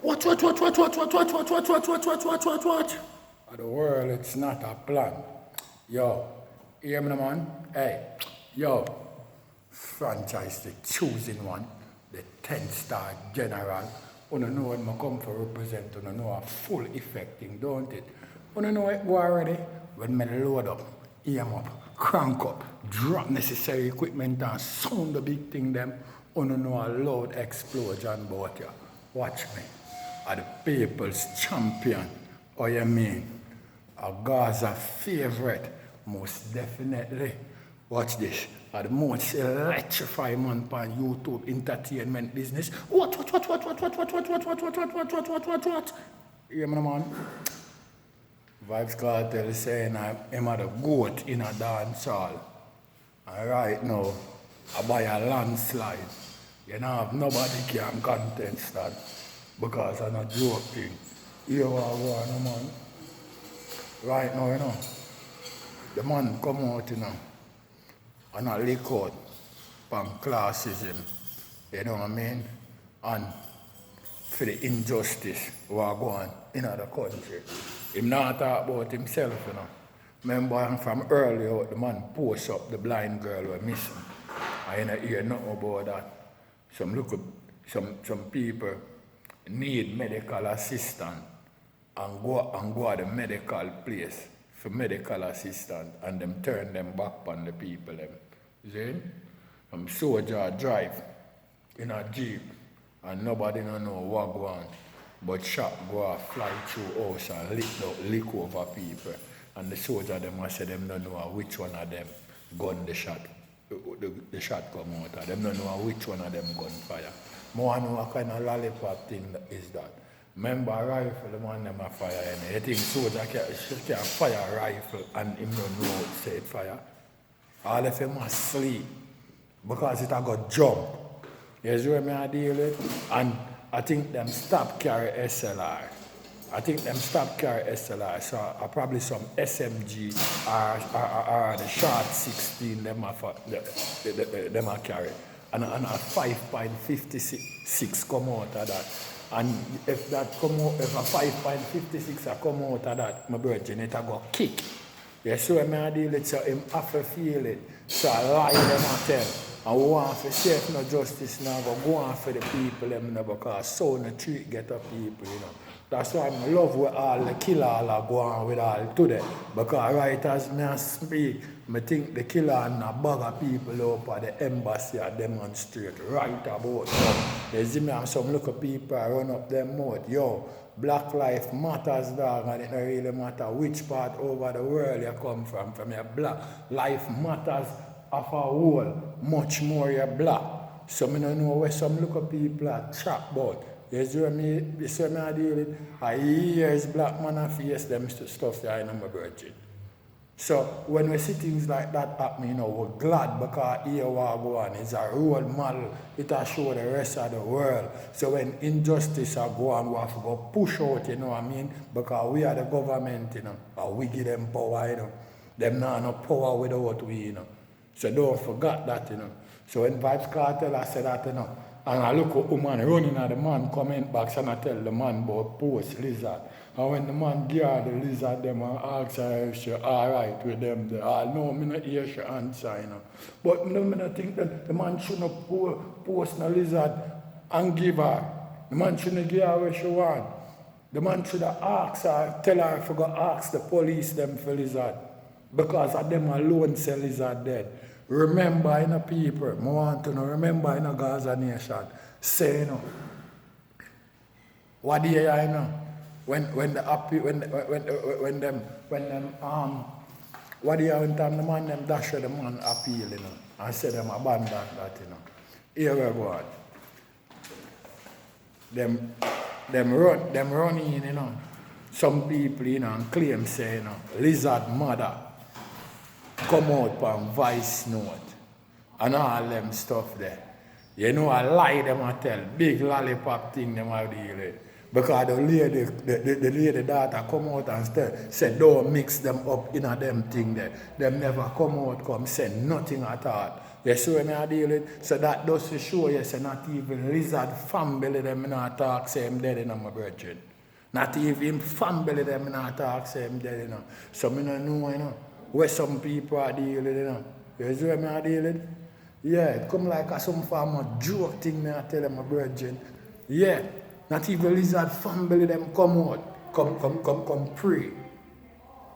Watch. The world, it's not a plan. Yo, hear me, man? Hey, yo, franchise, the choosing one, the 10-star general. You know what I come for represent, you know a full effect thing, don't it? You know it go already? When I load up, aim up, crank up, drop necessary equipment and sound the big thing them, you know a loud explosion about you. Watch me. Are the people's champion. Oh, you mean? A Gaza favorite, most definitely. Watch this. Are the most electrifying man on YouTube entertainment business. What? You know, man? Vybz Kartel is saying I'm a goat in a dance hall. And right now, I buy a landslide. You know, have nobody can contest that because I'm not joking. You are one, man. Right now, you know, the man come out, you know, and a leak out from classism, you know what I mean? And for the injustice we are going in the country. Him not talk about himself, you know. Remember from earlier, the man post up the blind girl who missing. I didn't hear nothing about that. Some people need medical assistance and go to the medical place for medical assistance and them turn them back on the people them. See? Some soldier drive in a jeep and nobody don't know what go on. But shot go off, fly through house and lick over people. And the soldier them must say them don't know which one of them gun the shot. The shot come out. Them don't know which one of them gun fire. More know what kind of lollipop thing is that. Remember a rifle, the man them a fire and you think soldier can fire a rifle and him don't know what say it fire. All of them must sleep because it a got jump. You see what I deal with? And I think them stop carry SLR. So probably some SMG or the short 16 them a carry. And a 5.56 come out of that. And if a 5.56 come out of that, my brother, it a go kick. You see what I deal with? So him have to feel it. So I lie them a tell. And we want to see if no justice now go on for the people them because so no treat get up people, you know. That's why I love where all the killer are go on with all today. Because right as me speak, I think the killer and a bag of people up at the embassy are demonstrate right about now. You see me and some local people run up them mouth. Yo, Black life matters, dog, and it don't really matter which part over the world you come from. From your black life matters of a whole, much more you're black. So I don't know where some local people are chat about. You see what I deal with? I hear black man and face them stuff that I know my virgin. So when we see things like that happen, you know, we're glad because here we go on. It's a role model. It will show the rest of the world. So when injustice are go on, we have to go push out, you know what I mean? Because we are the government, you know, and we give them power, you know. Them not no power without we, you know. So don't forget that, you know. So when Vybz Kartel I said that, you know, and I look at the woman running at the man comment box and I tell the man about post lizard. And when the man gear the lizard them and ask her if she alright with them, they all know me not hear she answer, you know. But I don't think that the man shouldn't post the lizard and give her. The man shouldn't give her what she want. The man should have asked her, tell her if I go ask the police them for lizard. Because of them alone say lizard dead. Remember in the people, I want to know, remember in the Gaza nation, say, you know, what do you hear, you know? When them what do you hear when time the man them dash the man appeal, you know, and say them abandon that, you know. Here we go on. Them run in, you know. Some people, you know, and claim say, you know, lizard mother come out from Vice Note and all them stuff there. You know, I lie them I tell, big lollipop thing them I deal with. Because the lady daughter come out and say don't mix them up in a them thing there. Them never come out, come say nothing at all. You see what I deal with? So that does to show you, say not even lizard family them not talk, say him dead, my brethren. Not even family them not talk, say him dead, So I don't know, where some people are dealing with, You see what I deal with? Yeah, it come like some form of joke thing, I tell them, my brethren. Yeah, not even lizard family them come out, come pray.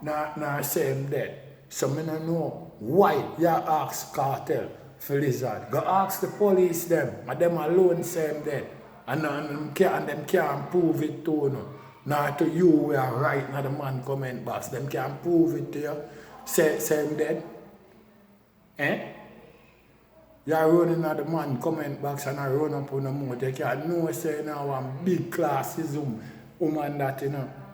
Nah, say him dead. So I don't know why you ask cartel for lizard. Go ask the police them, and them alone say him dead. And them can't prove it to you. Not to you we are right now the man comment box. Them can't prove it to you. Say him dead. You are running at the man comment box and I run up on the mouth. You can't know say now one big classism woman that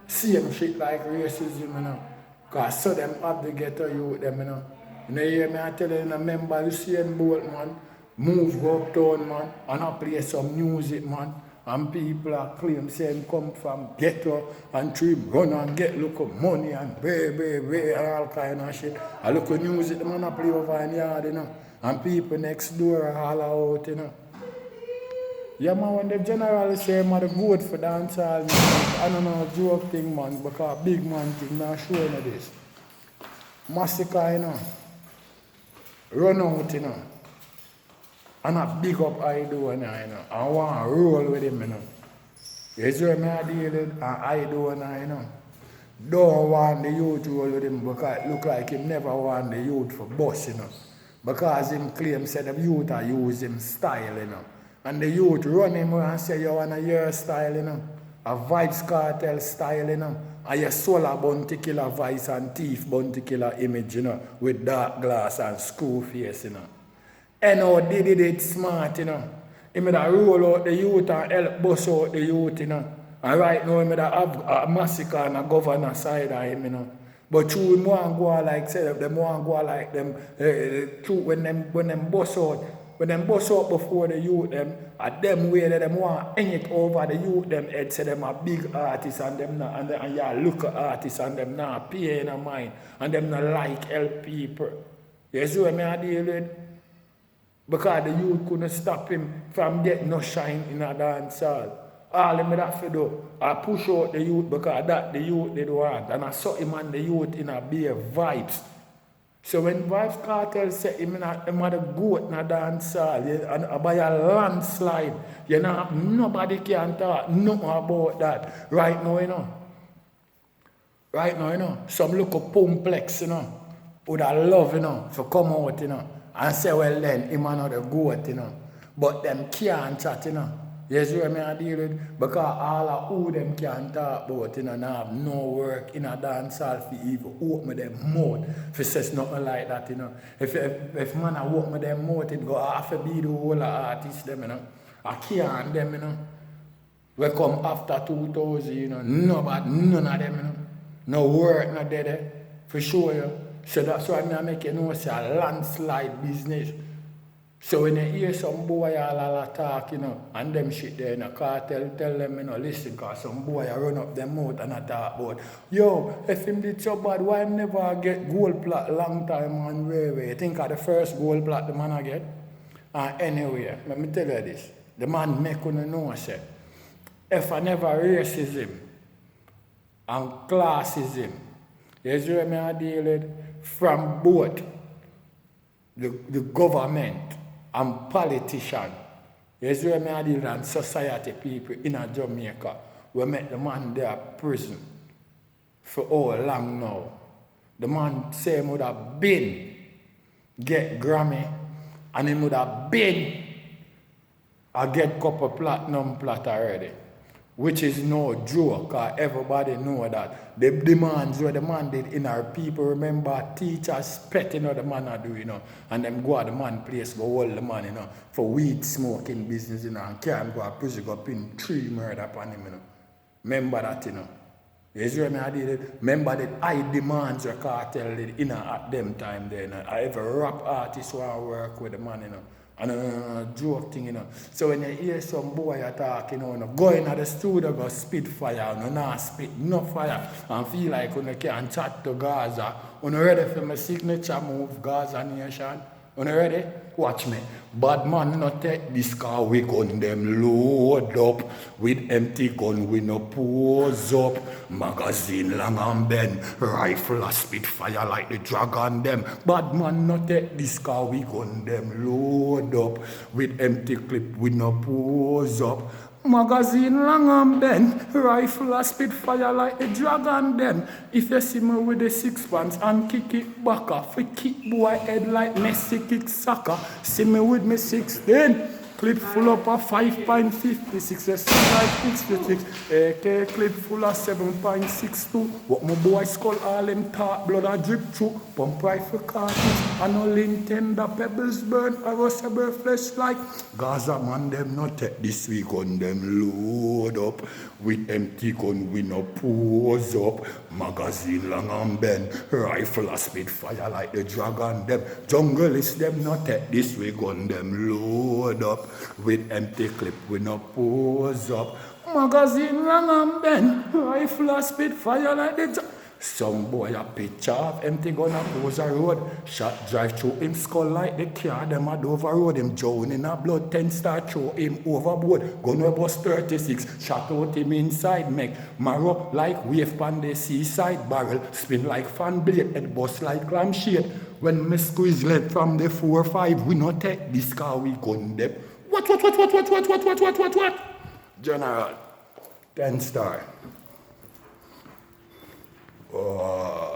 same shit like racism Because so them have to get to you with them, You hear me I tell you, member Usain Bolt, man, move go uptown, man, and I play some music, man. And people are claim saying come from ghetto and trim, run and get look of money and and all kind of shit. I look at music, the man I play over in yard, And people next door are all out, Yeah, man, when the general say I'm good for dancehall, I don't know, joke thing, man, because big man thing, not showing you this. Massacre, run out, And I big up I do, I want to roll with him, You see what I deal with? And I do, Don't want the youth to roll with him because it look like him never want the youth for boss, Because him claim said the youth are use him style, And the youth run him and say you want a your style, A Vybz Kartel style, And your solar bounty killer voice and thief bounty killer image, With dark glass and screw face, And how did it smart, He made a roll out the youth and help bust out the youth, And right now he made a have a massacre on the governor side of him, But true, him want go like say them want go like them true when them bust out. When them bust out before the youth them, at them way that them want hang it over the youth them head say them a big artist and them not and yeah look at artists and them not pay in a mind and them not like help people. You see what I deal with? Because the youth couldn't stop him from getting no shine in a dance hall. All him have to do, I push out the youth because that the youth they want. And I saw him and the youth in a bare vibes. So when Vybz Kartel said him had a goat in a dance hall and by a landslide, nobody can talk nothing about that. Right now, some look up complex, would have love, for come out, and say, well then, him and the goat, But them can't chat, You see what I deal with? Because all of who them can talk about, and have no work in a dance hall for even open them mouth. If it says nothing like that, If man a open them mouth, it go have to be the whole artist them, I can't them, We come after 2000, nobody, none of them, No work, not there, for sure, So that's why I make you know it's a landslide business. So when you hear some boy all talk, and them shit there in a cartel, tell them, listen, because some boy run up them mouth and I talk about, yo, if him did so bad, why him never get gold plat long time on way? You think of the first gold plat the man I get? Anyway, let me tell you this. The man make you know, say, if I never racism and classism, you see what I deal with? From both the government and politician, you see what I deal and society people in a Jamaica, we make the man there prison for how long now. The man say he would have been get Grammy and he would have been get couple platinum plat already. Which is no joke, because everybody know that. The demands where the man did in our people, remember teachers petting how the man are doing, and them go at the man place, go hold the man, for weed smoking business, and can't go to prison, go pin 3 murder upon him, Remember that, You see what I did? Remember that I demands a cartel did at them time there, I ever rap artist want to work with the man, And a joke thing, So when you hear some boy attack, go in the studio, go spit fire, not spit no fire, and feel like you can chat to Gaza, ready for my signature move, Gaza Nation, You ready? Watch me. Bad man not take this car, we gun them load up. With empty gun, we no pose up. Magazine long and bend, rifle a spit fire like the dragon them. Bad man not take this car, we gun them load up. With empty clip, we no pose up. Magazine long and bend, rifle a spit fire like the dragon them. If you see me with the 6 pants and kick it back off, we kick boy head like Messi kick soccer. See me with me 16, clip full up of 5.56, like 66, AK clip full of 7.62. What my boy skull all them talk, blood a drip through. Pump rifle cartridge, and no Nintendo pebbles burn, I was a flesh like Gaza man them not take this week on them load up. With empty gun we no pose up. Magazine long and bend, rifle a spit fire like the dragon them. Jungle is them not take this week on them load up. With empty clip we no pose up. Magazine long and bend, rifle a spit fire like the some boy a picture of empty gun a close a road. Shot drive through him skull like the car them a overroad. Him drown in a blood, 10 start throw him overboard. Gun we bust 36, shot out him inside make marrow like wave pan the seaside barrel. Spin like fan blade, head bust like lampshade. When me squeeze lead from the 4-5, we not take this car, we gun them. What? General, 10 star. Oh.